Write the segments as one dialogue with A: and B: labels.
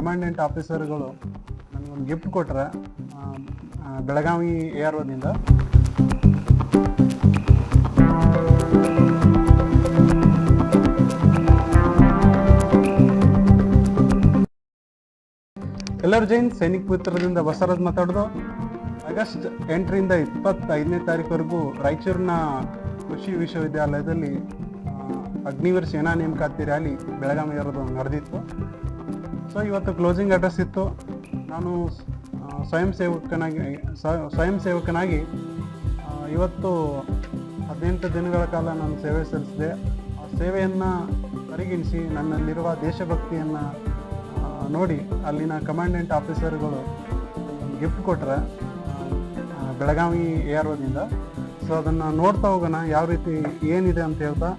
A: Commandant ಆಫೀಸರ್ಗಳು ನನಗೊಂದು gift ಕೊಟ್ಟರೆ ಬೆಳಗಾವಿ AROದಿಂದ. ಎಲ್ಲರೂ ಜೈನ್ ಸೈನಿಕ ಪುತ್ರದಿಂದ ಬಸವರಾಜ್ ಮಾತಾಡೋದು. ಆಗಸ್ಟ್ 8ರಿಂದ 25ನೇ ತಾರೀಕುವರೆಗೂ ರಾಯಚೂರಿನ ಕೃಷಿ ವಿಶ್ವವಿದ್ಯಾಲಯದಲ್ಲಿ ಅಗ್ನಿವೀರ್ ಸೇನಾ ನೇಮಕಾತಿ ರ್ಯಾಲಿ ಬೆಳಗಾವಿ ಇರೋದು ನಡೆದಿತ್ತು. ಸೊ ಇವತ್ತು ಕ್ಲೋಸಿಂಗ್ ಅಡ್ರೆಸ್ ಇತ್ತು. ನಾನು ಸ್ವಯಂ ಸೇವಕನಾಗಿ ಇವತ್ತು 18 ದಿನಗಳ ಕಾಲ ನಾನು ಸೇವೆ ಸಲ್ಲಿಸಿದೆ. ಆ ಸೇವೆಯನ್ನು ಪರಿಗಣಿಸಿ ನನ್ನಲ್ಲಿರುವ ದೇಶಭಕ್ತಿಯನ್ನು ನೋಡಿ ಅಲ್ಲಿನ ಕಮಾಂಡೆಂಟ್ ಆಫೀಸರ್ಗಳು ಗಿಫ್ಟ್ ಕೊಟ್ಟರೆ ಬೆಳಗಾವಿ AROದಿಂದ. ಸೊ ಅದನ್ನು ನೋಡ್ತಾ ಹೋಗೋಣ ಯಾವ ರೀತಿ ಏನಿದೆ ಅಂತ ಹೇಳ್ತಾ.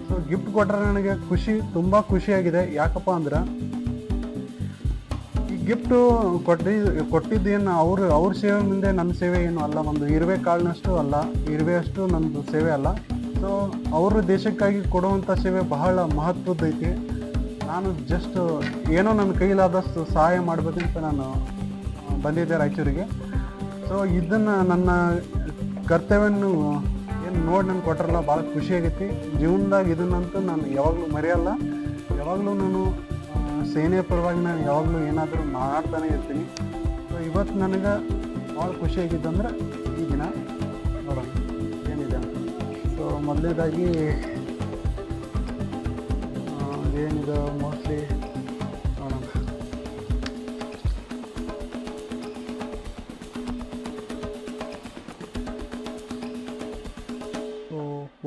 A: ಸೊ ಗಿಫ್ಟ್ ಕೊಟ್ಟರೆ ನನಗೆ ತುಂಬ ಖುಷಿಯಾಗಿದೆ. ಯಾಕಪ್ಪ ಅಂದ್ರೆ ಈ ಗಿಫ್ಟು ಕೊಟ್ಟಿದ್ದೇನು ಅವ್ರ ಸೇವೆ ಮುಂದೆ ನನ್ನ ಸೇವೆ ಏನು ಅಲ್ಲ. ಒಂದು ಇರುವೆ ಕಾಳಿನಷ್ಟು ಅಲ್ಲ, ಇರುವೆಯಷ್ಟು ನಮ್ಮದು ಸೇವೆ ಅಲ್ಲ. ಸೊ ಅವರು ದೇಶಕ್ಕಾಗಿ ಕೊಡುವಂಥ ಸೇವೆ ಬಹಳ ಮಹತ್ವದ್ದೈತಿ. ನಾನು ಜಸ್ಟ್ ಏನೋ ನನ್ನ ಕೈಲಾದಷ್ಟು ಸಹಾಯ ಮಾಡಬೇಕಂತ ನಾನು ಬಂದಿದ್ದೆ ರಾಯಚೂರಿಗೆ. ಸೊ ಇದನ್ನು ನನ್ನ ಕರ್ತವ್ಯವನ್ನು ಏನು ನೋಡಿ ನನಗೆ ಕೊಟ್ಟರಲ್ಲ ಭಾಳ ಖುಷಿಯಾಗೈತಿ. ಜೀವನದಾಗ ಇದನ್ನಂತೂ ನಾನು ಯಾವಾಗಲೂ ಮರೆಯಲ್ಲ. ಯಾವಾಗಲೂ ನಾನು ಸೇನೆಯ ಪರವಾಗಿ ನಾನು ಯಾವಾಗಲೂ ಏನಾದರೂ ಮಾಡ್ತಾನೆ ಇರ್ತೀನಿ. ಸೊ ಇವತ್ತು ನನಗೆ ಭಾಳ ಖುಷಿಯಾಗಿದ್ದಂದ್ರೆ ಈ ದಿನ ನೋಡೋಣ ಏನಿದೆ ಅಂತ. ಸೊ ಮೊದಲನೇದಾಗಿ ಏನಿದೆ ಮೋಸ್ಟ್ಲಿ ನೋಡೋಣ.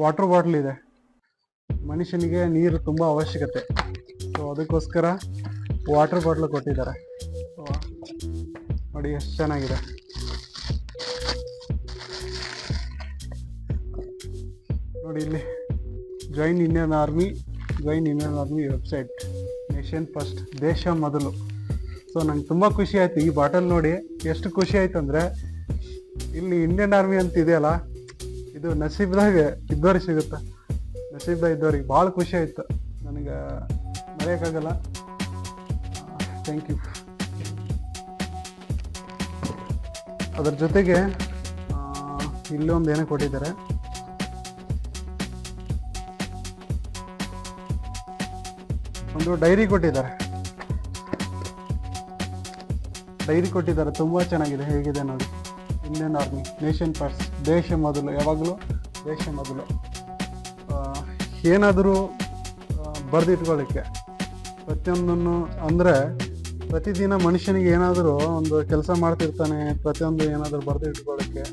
A: ವಾಟರ್ ಬಾಟ್ಲ್ ಇದೆ. ಮನುಷ್ಯನಿಗೆ ನೀರು ತುಂಬ ಅವಶ್ಯಕತೆ. ಸೊ ಅದಕ್ಕೋಸ್ಕರ ವಾಟರ್ ಬಾಟ್ಲ್ ಕೊಟ್ಟಿದ್ದಾರೆ. ನೋಡಿ ಎಷ್ಟು ಚೆನ್ನಾಗಿದೆ. ನೋಡಿ ಇಲ್ಲಿ join Indian army website, nation first, ದೇಶ ಮೊದಲು. ಸೊ ನಂಗೆ ತುಂಬ ಖುಷಿ ಆಯಿತು ಈ ಬಾಟಲ್ ನೋಡಿ. ಎಷ್ಟು ಖುಷಿ ಆಯ್ತು ಅಂದರೆ ಇಲ್ಲಿ ಇಂಡಿಯನ್ ಆರ್ಮಿ ಅಂತ ಇದೆಯಲ್ಲ, ಇದು ನಸೀಬ್ದಾಗ ಇದ್ದವ್ರಿಗೆ ಸಿಗುತ್ತೆ. ನಸೀಬ್ದಾಗ ಇದ್ದವ್ರಿಗೆ ಭಾಳ ಖುಷಿ ಆಯಿತು. ನನಗೆ ಮರೆಯೋಕ್ಕಾಗಲ್ಲ. Thank you. ಅದ್ರ ಜೊತೆಗೆ ಇಲ್ಲೊಂದು ಏನೋ ಕೊಟ್ಟಿದ್ದಾರೆ. ಒಂದು ಡೈರಿ ಕೊಟ್ಟಿದ್ದಾರೆ. ತುಂಬ ಚೆನ್ನಾಗಿದೆ. ಹೇಗಿದೆ ನೋಡಿ. ಇಂಡಿಯನ್ ಆರ್ಮಿ, ನೇಷನ್ ಫಸ್ಟ್, ದೇಶ ಮೊದಲು, ಯಾವಾಗಲೂ ದೇಶ ಮೊದಲು. ಏನಾದರೂ ಬರೆದಿಟ್ಕೊಳ್ಳಿಕ್ಕೆ ಪ್ರತಿಯೊಂದನ್ನು ಅಂದರೆ ಪ್ರತಿದಿನ ಮನುಷ್ಯನಿಗೆ ಏನಾದರೂ ಒಂದು ಕೆಲಸ ಮಾಡ್ತಿರ್ತಾನೆ, ಪ್ರತಿಯೊಂದು ಏನಾದರೂ ಬರೆದಿಟ್ಕೊಳ್ಳಿಕ್ಕೆ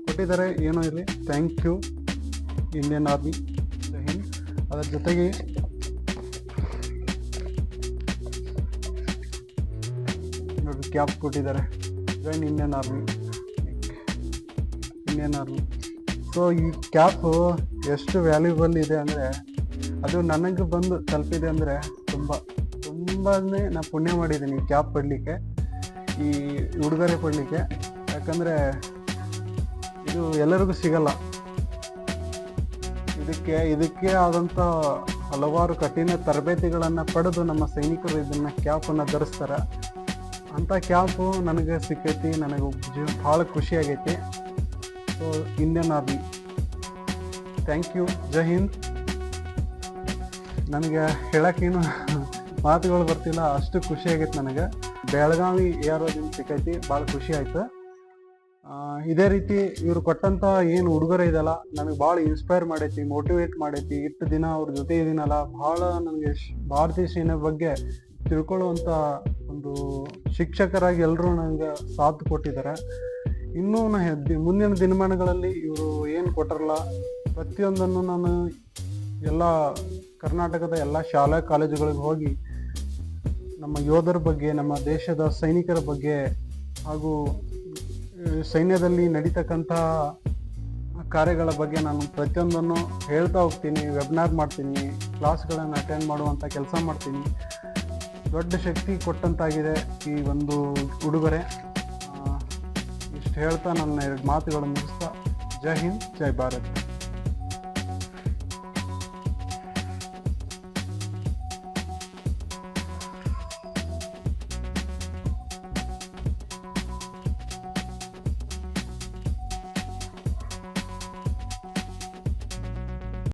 A: ಕೊಟ್ಟಿದ್ದಾರೆ. ಏನೋ ಇರಲಿ. ಥ್ಯಾಂಕ್ ಯು ಇಂಡಿಯನ್ ಆರ್ಮಿ, ಜೈ ಹಿಂದ್. ಅದರ ಜೊತೆಗೆ ನೋಡಿ ಕ್ಯಾಪ್ ಕೊಟ್ಟಿದ್ದಾರೆ. Join Indian army. ಸೊ ಈ ಕ್ಯಾಪು ಎಷ್ಟು ವ್ಯಾಲ್ಯೂಬಲ್ ಇದೆ ಅಂದರೆ ಅದು ನನಗೆ ಬಂದು ತಲುಪಿದೆ ಅಂದರೆ ತುಂಬನೇ ನಾನು ಪುಣ್ಯ ಮಾಡಿದ್ದೀನಿ ಈ ಕ್ಯಾಪ್ ಪಡಲಿಕ್ಕೆ, ಈ ಉಡುಗೊರೆ ಪಡಲಿಕ್ಕೆ. ಯಾಕಂದರೆ ಇದು ಎಲ್ಲರಿಗೂ ಸಿಗಲ್ಲ. ಇದಕ್ಕೆ ಆದಂಥ ಹಲವಾರು ಕಠಿಣ ತರಬೇತಿಗಳನ್ನು ಪಡೆದು ನಮ್ಮ ಸೈನಿಕರು ಇದನ್ನು ಕ್ಯಾಪನ್ನು ಧರಿಸ್ತಾರೆ. ಅಂಥ ಕ್ಯಾಪು ನನಗೆ ಸಿಕ್ಕೈತಿ. ನನಗೆ ಭಾಳ ಖುಷಿಯಾಗೈತಿ. So Indian army, thank you. ಜೈ ಹಿಂದ್. ನನಗೆ ಹೇಳೋಕ್ಕೇನು ಮಾತುಗಳು ಬರ್ತಿಲ್ಲ, ಅಷ್ಟು ಖುಷಿಯಾಗೈತೆ ನನಗೆ. ಬೆಳಗಾವಿ AROದಿಂದ ಸಿಕ್ಕೈತಿ, ಭಾಳ ಖುಷಿ ಆಯ್ತು. ಇದೇ ರೀತಿ ಇವರು ಕೊಟ್ಟಂಥ ಏನು ಉಡುಗೊರೆ ಇದೆಲ್ಲ ನನಗೆ ಭಾಳ ಇನ್ಸ್ಪೈರ್ ಮಾಡೈತಿ, ಮೋಟಿವೇಟ್ ಮಾಡೈತಿ. ಇಷ್ಟು ದಿನ ಅವ್ರ ಜೊತೆ ಇದೀನಲ್ಲ, ಭಾಳ ನನಗೆ ಭಾರತೀಯ ಸೇನೆ ಬಗ್ಗೆ ತಿಳ್ಕೊಳ್ಳುವಂಥ ಒಂದು ಶಿಕ್ಷಕರಾಗಿ ಎಲ್ಲರೂ ನನಗೆ ಸಾಥ್ ಕೊಟ್ಟಿದ್ದಾರೆ. ಇನ್ನೂ ಮುಂದಿನ ದಿನಮಾನಗಳಲ್ಲಿ ಇವರು ಏನು ಕೊಟ್ಟರಲ್ಲ ಪ್ರತಿಯೊಂದನ್ನು ನಾನು ಎಲ್ಲ ಕರ್ನಾಟಕದ ಎಲ್ಲ ಶಾಲಾ ಕಾಲೇಜುಗಳಿಗೆ ಹೋಗಿ ನಮ್ಮ ಯೋಧರ ಬಗ್ಗೆ, ನಮ್ಮ ದೇಶದ ಸೈನಿಕರ ಬಗ್ಗೆ ಹಾಗೂ ಸೈನ್ಯದಲ್ಲಿ ನಡೀತಕ್ಕಂಥ ಕಾರ್ಯಗಳ ಬಗ್ಗೆ ನಾನು ಪ್ರತಿಯೊಂದನ್ನು ಹೇಳ್ತಾ ಹೋಗ್ತೀನಿ. ವೆಬಿನಾರ್ ಮಾಡ್ತೀನಿ, ಕ್ಲಾಸ್ಗಳನ್ನು ಅಟೆಂಡ್ ಮಾಡುವಂಥ ಕೆಲಸ ಮಾಡ್ತೀನಿ. ದೊಡ್ಡ ಶಕ್ತಿ ಕೊಟ್ಟಂತಾಗಿದೆ ಈ ಒಂದು ಉಡುಗೊರೆ. ಇಷ್ಟು ಹೇಳ್ತಾ ನನ್ನ 2 ಮಾತುಗಳನ್ನು ಮುಗಿಸ್ತಾ, ಜೈ ಹಿಂದ್, ಜೈ ಭಾರತ್.